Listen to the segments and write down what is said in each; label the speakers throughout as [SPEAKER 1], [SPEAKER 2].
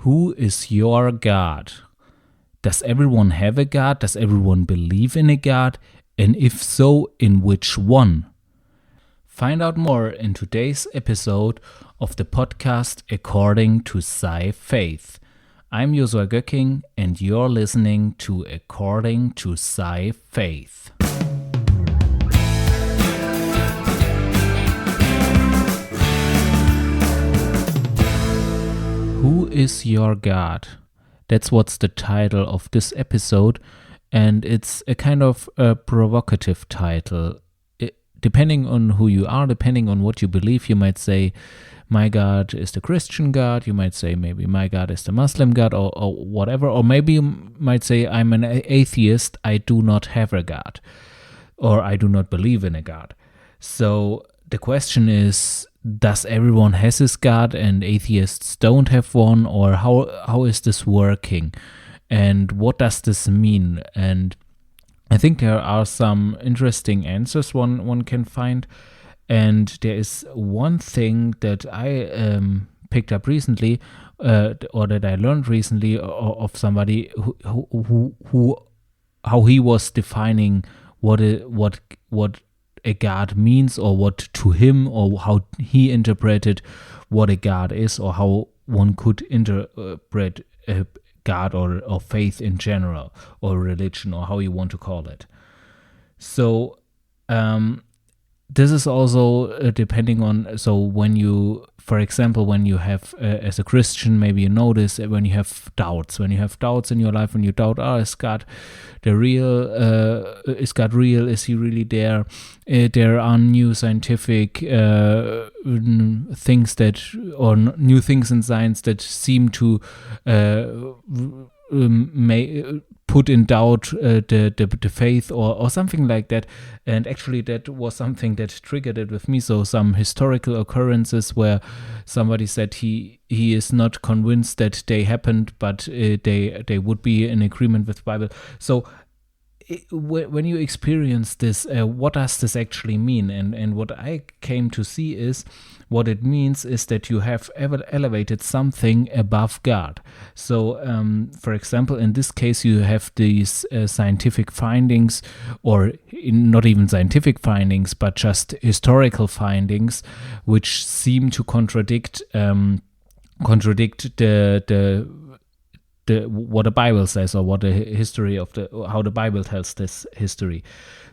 [SPEAKER 1] Who is your God? Does everyone have a God? Does everyone believe in a God? And if so, in which one? Find out more in today's episode of the podcast According to Sci-Faith. I'm Joshua Göcking and you're listening to According to Sci-Faith. Who is your God? That's what's the title of this episode, and it's a kind of a provocative title. Depending on who you are, depending on what you believe, you might say, my God is the Christian God. You might say, maybe my God is the Muslim God, or whatever. Or maybe you might say, I'm an atheist. I do not have a God, or I do not believe in a God. So the question is, does everyone has his God and atheists don't have one, or how is this working, and what does this mean? And I think there are some interesting answers one can find, and there is one thing that I picked up recently, or that I learned recently of somebody who how he was defining what a God means, or what to him, or how he interpreted what a God is, or how one could interpret a God or faith in general, or religion, or how you want to call it. So this is also depending on, so when you, for example, when you have, as a Christian, maybe you notice when you have doubts in your life, when you doubt, is God the real, is God real, is he really there? There are new scientific things that, or new things in science that seem to put in doubt the faith, or something like that. And actually that was something that triggered it with me. So some historical occurrences where somebody said he is not convinced that they happened, but they would be in agreement with the Bible. So when you experience this, what does this actually mean? And what I came to see is, what it means is that you have elevated something above God. So, for example, in this case, you have these scientific findings, or not even scientific findings, but just historical findings, which seem to contradict what the Bible says, or what the history of how the Bible tells this history.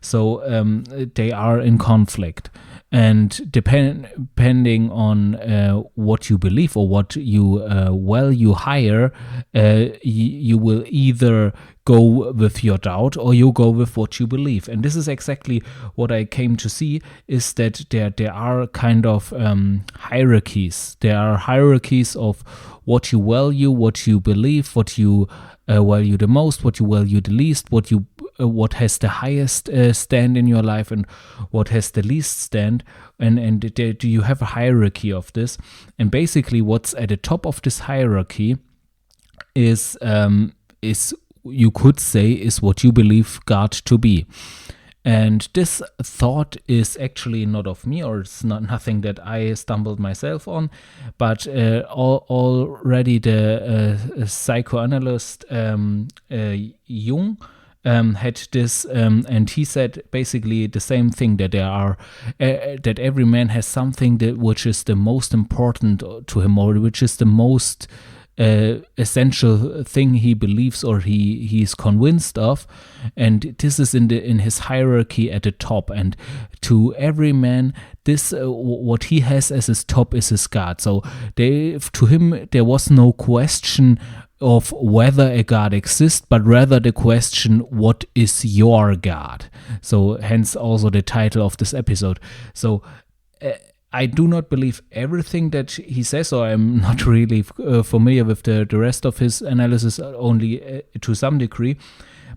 [SPEAKER 1] So they are in conflict, and depending on what you believe, or what you value higher, you will either go with your doubt, or you go with what you believe. And this is exactly what I came to see, is that there are kind of hierarchies. There are hierarchies of what you value, what you believe, what you value the most, what you value the least, what has the highest stand in your life, and what has the least stand. And do you have a hierarchy of this? And basically what's at the top of this hierarchy is you could say is what you believe God to be. And this thought is actually not of me, or it's nothing that I stumbled myself on, but already the psychoanalyst Jung had this, and he said basically the same thing, that there are that every man has something which is the most important to him, or which is the most essential thing he believes, or he is convinced of, and this is in his hierarchy at the top. And to every man, this what he has as his top is his God. So to him there was no question of whether a God exists, but rather the question, what is your God? So hence also the title of this episode. So I do not believe everything that he says, or I'm not really familiar with the rest of his analysis, only to some degree.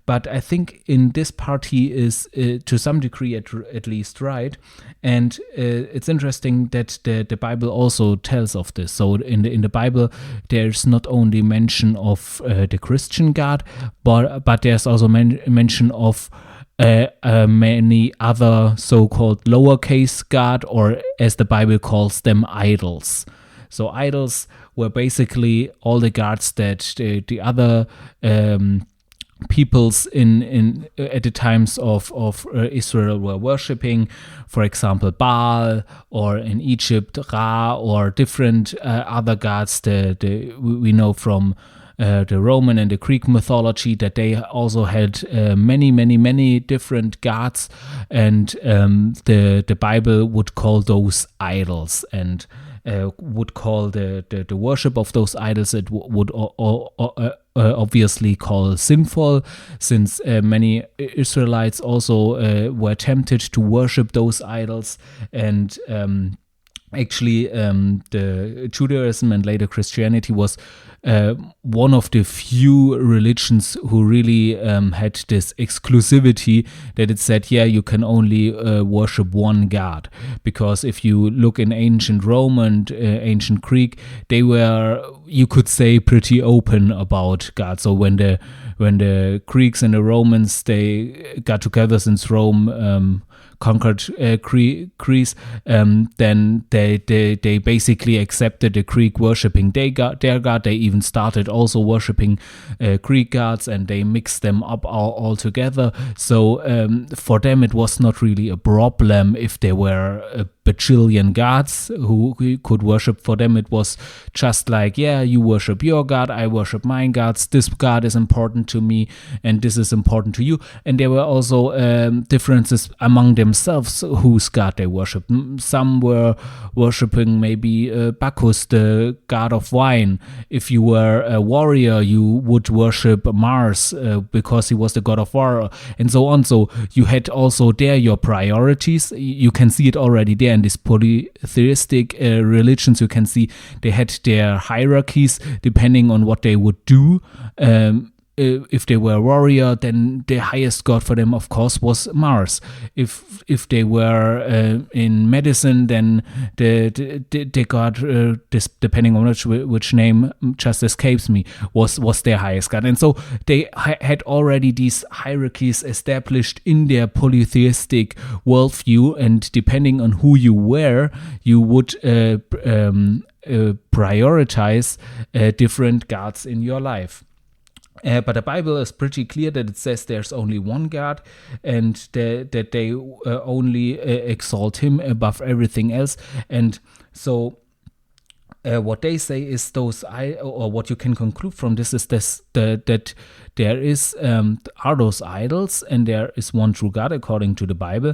[SPEAKER 1] But I think in this part he is to some degree at least right. And it's interesting that the Bible also tells of this. So in the Bible there's not only mention of the Christian God, but there's also mention of many other so-called lowercase God, or as the Bible calls them, idols. So idols were basically all the gods that the other peoples in at the times of Israel were worshipping, for example Baal, or in Egypt Ra, or different other gods that we know from the Roman and the Greek mythology, that they also had many different gods, and the Bible would call those idols, and would call the worship of those idols, it would obviously call sinful, since many Israelites also were tempted to worship those idols. And actually the Judaism and later Christianity was one of the few religions who really had this exclusivity, that it said, yeah, you can only worship one God. Because if you look in ancient Rome and ancient Greek, they were, you could say, pretty open about God. So when the Greeks and the Romans, they got together, since Rome conquered Greece, then they basically accepted the Greek worshipping their god. They even started also worshipping Greek gods, and they mixed them up all together. So for them it was not really a problem if there were a bajillion gods who could worship. For them it was just like, yeah, you worship your god, I worship mine gods, this god is important to me and this is important to you. And there were also differences among themselves whose god they worshiped. Some were worshipping maybe Bacchus, the god of wine. If you were a warrior, you would worship Mars because he was the god of war, and so on. So you had also there your priorities. You can see it already there in these polytheistic religions. You can see they had their hierarchies depending on what they would do. If they were a warrior, then the highest god for them, of course, was Mars. If they were in medicine, then the god, this, depending on which name just escapes me, was their highest god. And so they had already these hierarchies established in their polytheistic worldview, and depending on who you were, you would prioritize different gods in your life. But the Bible is pretty clear that it says there's only one God, and that they only exalt him above everything else. And so what they say is or what you can conclude from this is that there are those idols, and there is one true God according to the Bible.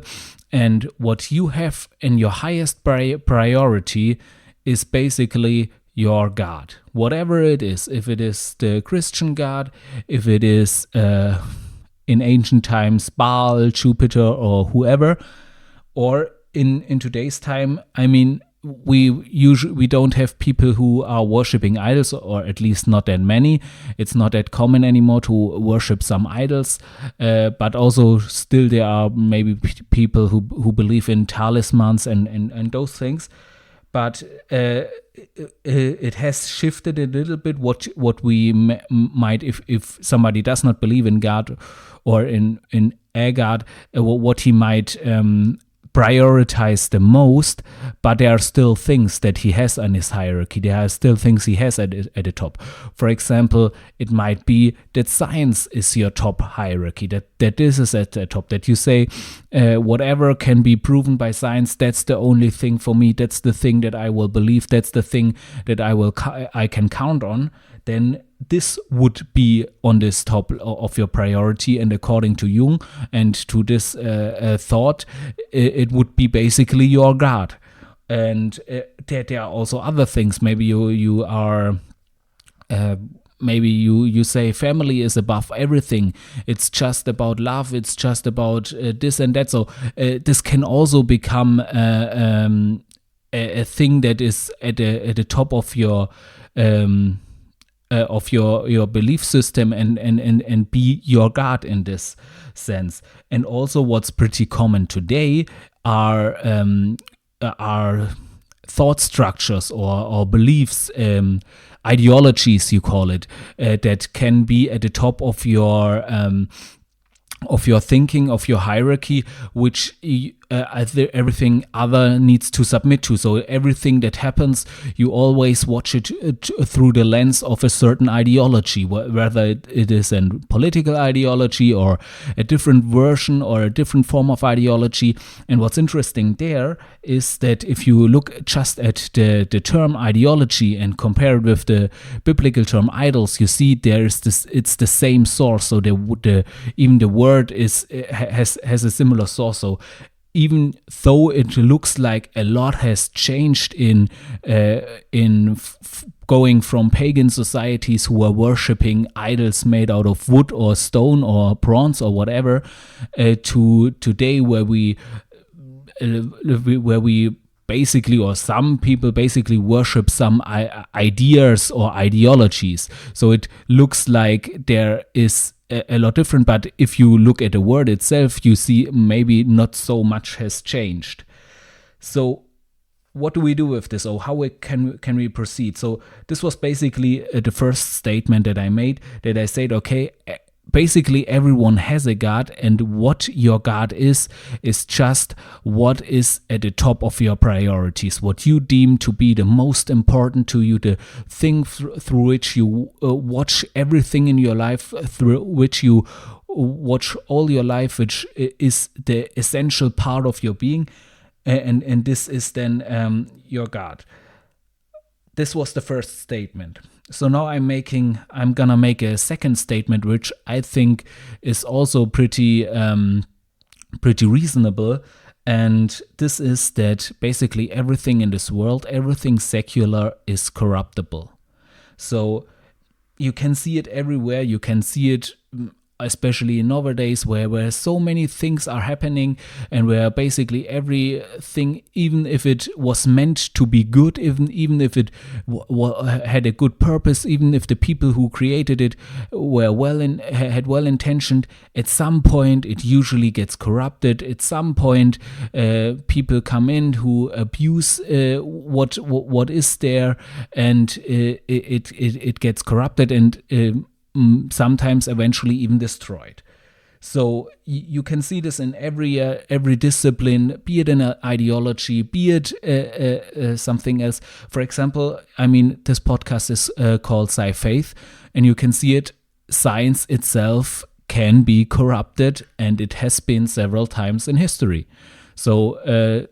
[SPEAKER 1] And what you have in your highest priority is basically your God, whatever it is. If it is the Christian God, if it is in ancient times Baal, Jupiter, or whoever, or in today's time, I mean, we don't have people who are worshipping idols, or at least not that many. It's not that common anymore to worship some idols, but also still there are maybe people who believe in talismans and those things. But it has shifted a little bit what we might, if somebody does not believe in God or in a God, what he might prioritize the most. But there are still things that he has on his hierarchy. There are still things he has at the top. For example, it might be that science is your top hierarchy, that this is at the top, that you say whatever can be proven by science, that's the only thing for me, that's the thing that I will believe, that's the thing that I can count on. Then this would be on this top of your priority. And according to Jung and to this thought, it would be basically your God. And there are also other things. Maybe you are maybe you say family is above everything. It's just about love. It's just about this and that. So this can also become a thing that is at the top of your belief system and be your God in this sense. And also what's pretty common today are thought structures or beliefs, ideologies you call it, that can be at the top of your thinking, of your hierarchy, which everything other needs to submit to. So everything that happens, you always watch it through the lens of a certain ideology, whether it is a political ideology or a different version or a different form of ideology. And what's interesting there is that if you look just at the term ideology and compare it with the biblical term idols, you see it's the same source. So even the word has a similar source. So even though it looks like a lot has changed in going from pagan societies who are worshipping idols made out of wood or stone or bronze or whatever, to today where we basically, or some people basically worship some ideas or ideologies. So it looks like there is a lot different, but if you look at the word itself, you see maybe not so much has changed. So what do we do with this, or how can we proceed? So this was basically the first statement that I made, that I said, okay, basically everyone has a God, and what your God is just what is at the top of your priorities, what you deem to be the most important to you, the thing through which you watch everything in your life, through which you watch all your life, which is the essential part of your being, and this is then your God. This was the first statement. So now I'm gonna make a second statement, which I think is also pretty reasonable, and this is that basically everything in this world, everything secular, is corruptible. So you can see it everywhere. You can see it especially nowadays, where so many things are happening, and where basically everything, even if it was meant to be good, even if it had a good purpose, even if the people who created it were had well-intentioned, at some point it usually gets corrupted. At some point people come in who abuse what is there, and it gets corrupted and sometimes eventually even destroyed. So you can see this in every discipline, be it an ideology, be it something else. For example, I mean, this podcast is called Sci-Faith, and you can see it. Science itself can be corrupted, and it has been several times in history. So the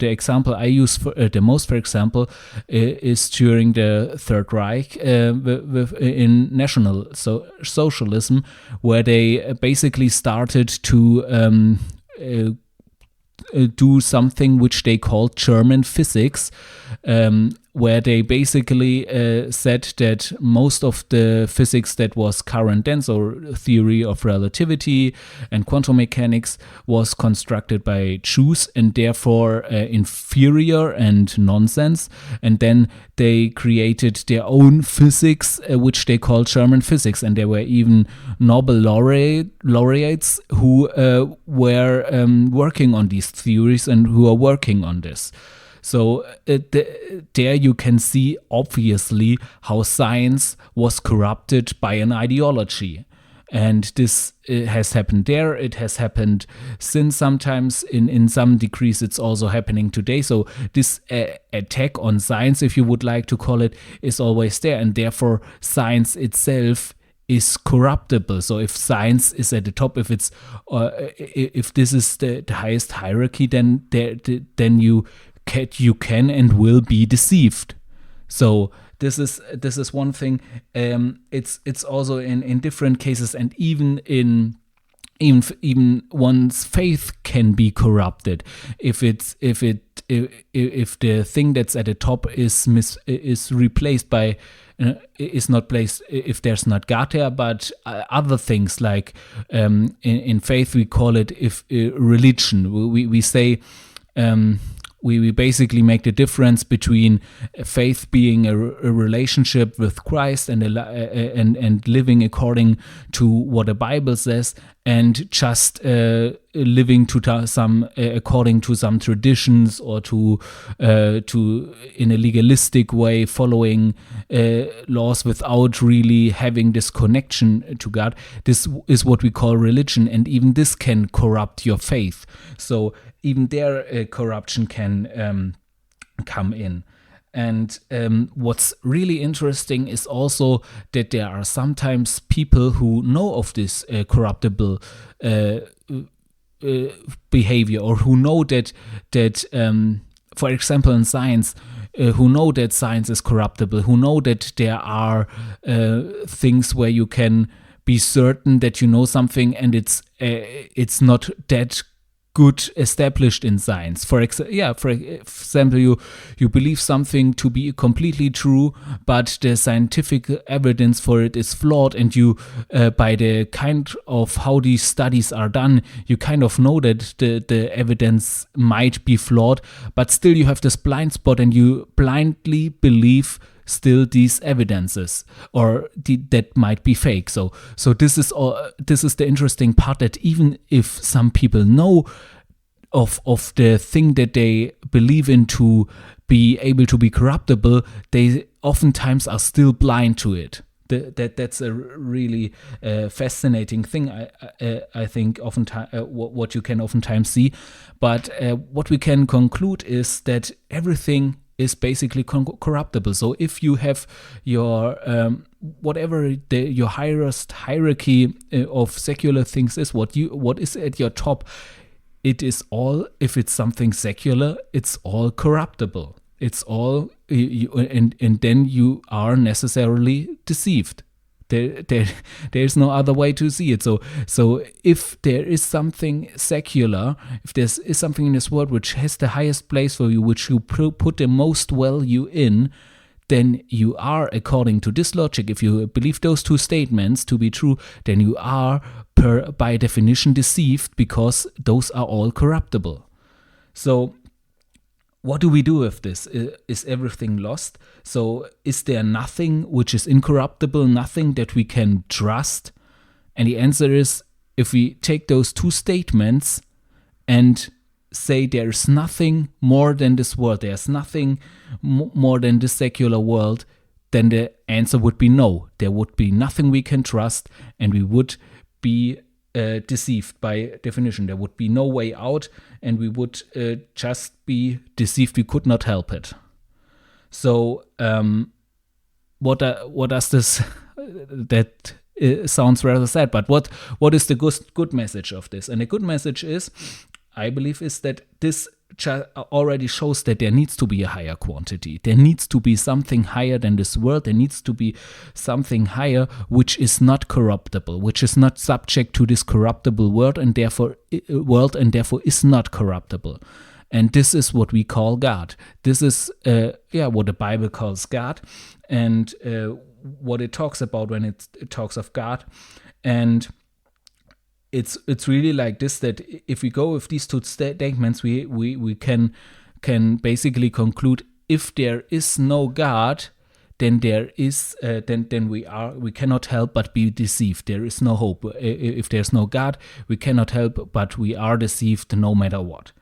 [SPEAKER 1] example I use the most, for example, is during the Third Reich in National Socialism, where they basically started to do something which they called German physics, where they basically said that most of the physics that was current then, or theory of relativity and quantum mechanics, was constructed by Jews and therefore inferior and nonsense. And then they created their own physics, which they called German physics. And there were even Nobel laureates who were working on these theories and who are working on this. So there you can see obviously how science was corrupted by an ideology. And this has happened there. It has happened since sometimes. In some degrees, it's also happening today. So this attack on science, if you would like to call it, is always there. And therefore, science itself is corruptible. So if science is at the top, if it's if this is the highest hierarchy, then you can and will be deceived. So this is one thing. It's also in different cases, and even one's faith can be corrupted if the thing that's at the top is replaced by is not placed, if there's not God there, but other things like in faith we call it religion. We say. We basically make the difference between faith being a relationship with Christ and living according to what the Bible says, and just living to some according to some traditions, or to in a legalistic way following laws without really having this connection to God. This is what we call religion, and even this can corrupt your faith. So even there, corruption can come in. And what's really interesting is also that there are sometimes people who know of this corruptible behavior, or who know that for example in science, who know that science is corruptible, who know that there are things where you can be certain that you know something and it's not that good established in science. For example, you believe something to be completely true, but the scientific evidence for it is flawed, and you, by the kind of how these studies are done, you kind of know that the evidence might be flawed, but still you have this blind spot and you blindly believe still these evidences, or that might be fake. So this is the interesting part, that even if some people know of the thing that they believe in to be able to be corruptible, they oftentimes are still blind to it. That's a really fascinating thing, I think, oftentimes what you can oftentimes see. But what we can conclude is that everything is basically corruptible. So if you have your your highest hierarchy of secular things is, what is at your top, it is all, if it's something secular, it's all corruptible. It's all, and then you are necessarily deceived. There's no other way to see it. So if there is something secular, if there is something in this world which has the highest place for you, which you put the most value in, then you are, according to this logic, if you believe those two statements to be true, then you are by definition deceived, because those are all corruptible. So what do we do with this? Is everything lost? So is there nothing which is incorruptible, nothing that we can trust? And the answer is, if we take those two statements and say there's nothing more than this world, there's nothing more than this secular world, then the answer would be no. There would be nothing we can trust, and we would be deceived by definition. There would be no way out, and we would just be deceived. We could not help it. So what does this that sounds rather sad, but what is the good message of this? And the good message is, I believe, is that this already shows that there needs to be a higher quantity. There needs to be something higher than this world. There needs to be something higher which is not corruptible, which is not subject to this corruptible world, and therefore is not corruptible. And this is what we call God. This is what the Bible calls God, and what it talks about when it talks of God. And it's really like this, that if we go with these two statements, we can basically conclude, if there is no God, then there is then we cannot help but be deceived. There is no hope. If there's no God, we cannot help but we are deceived no matter what.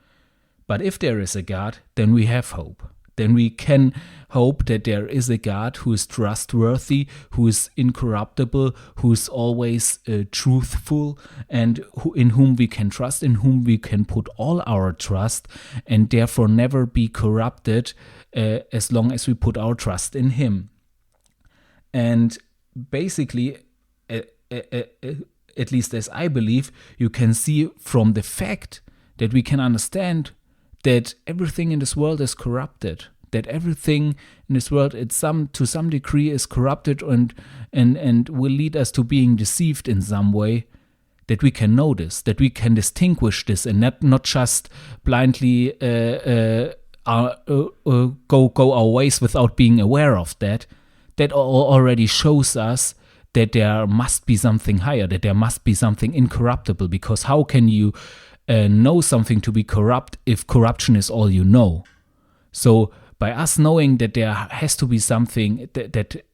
[SPEAKER 1] But if there is a God, then we have hope. Then we can hope that there is a God who is trustworthy, who is incorruptible, who is always truthful, and in whom we can trust, in whom we can put all our trust, and therefore never be corrupted as long as we put our trust in Him. And basically, at least as I believe, you can see from the fact that we can understand that everything in this world is corrupted, that everything in this world to some degree is corrupted and will lead us to being deceived in some way, that we can know this, that we can distinguish this, and not just blindly go our ways without being aware of that. That already shows us that there must be something higher, that there must be something incorruptible, because how can you know something to be corrupt if corruption is all you know? So by us knowing that there has to be something that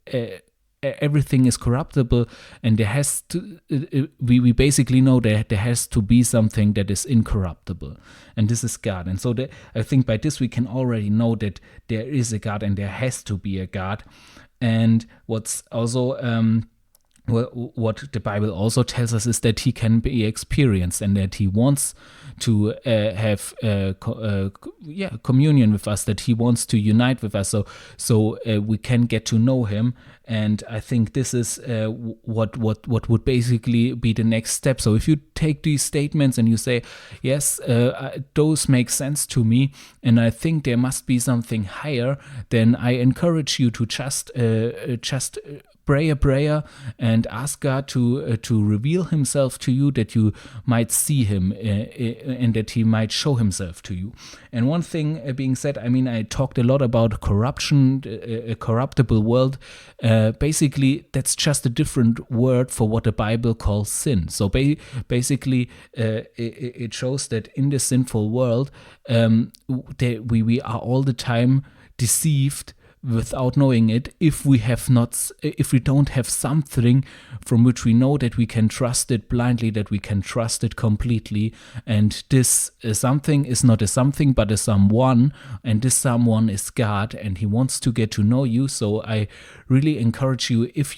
[SPEAKER 1] everything is corruptible, and there has to we basically know that there has to be something that is incorruptible, and this is God. And so I think by this we can already know that there is a God and there has to be a God. And what's also what the Bible also tells us is that he can be experienced, and that he wants to have communion with us, that he wants to unite with us, so we can get to know him. And I think this is what would basically be the next step. So if you take these statements and you say, yes, those make sense to me, and I think there must be something higher, then I encourage you to just pray a prayer and ask God to reveal himself to you, that you might see him and that he might show himself to you. And one thing being said, I mean, I talked a lot about corruption, a corruptible world. Basically, that's just a different word for what the Bible calls sin. So basically, it shows that in the sinful world, we are all the time deceived without knowing it, if we don't have something from which we know that we can trust it blindly, that we can trust it completely. And this something is not a something but a someone, and this someone is God, and he wants to get to know you. So I really encourage you, if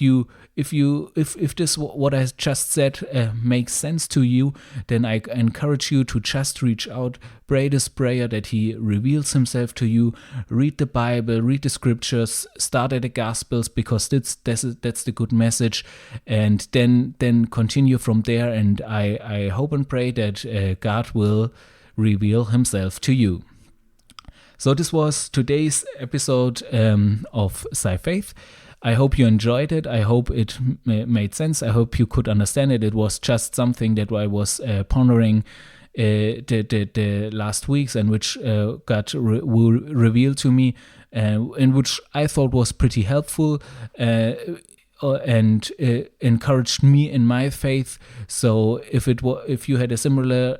[SPEAKER 1] this what I just said makes sense to you, then I encourage you to just reach out, pray this prayer that he reveals himself to you, read the Bible, read the scriptures, start at the Gospels, because that's the good message, and then continue from there. And I hope and pray that God will reveal himself to you. So this was today's episode of Sci-Faith. I hope you enjoyed it. I hope it made sense. I hope you could understand it. It was just something that I was pondering the last weeks, and which God revealed to me, and which I thought was pretty helpful and encouraged me in my faith. So if you had a similar,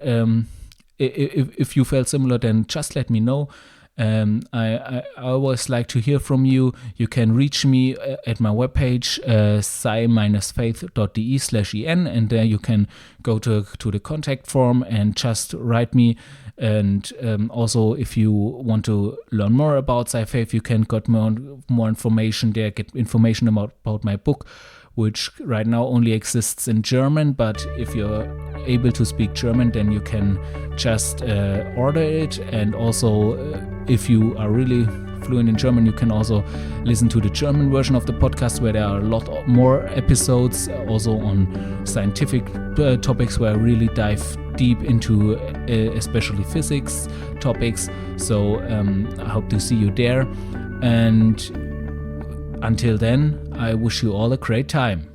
[SPEAKER 1] if you felt similar, then just let me know. I always like to hear from you. You can reach me at my webpage, sci-faith.de/en, and there you can go to the contact form and just write me. And also, if you want to learn more about Sci-Faith, you can get more information there, get information about my book, which right now only exists in German, but if you're able to speak German, then you can just order it. And also, if you are really fluent in German, you can also listen to the German version of the podcast, where there are a lot more episodes, also on scientific topics, where I really dive deep into especially physics topics. So I hope to see you there. And until then, I wish you all a great time.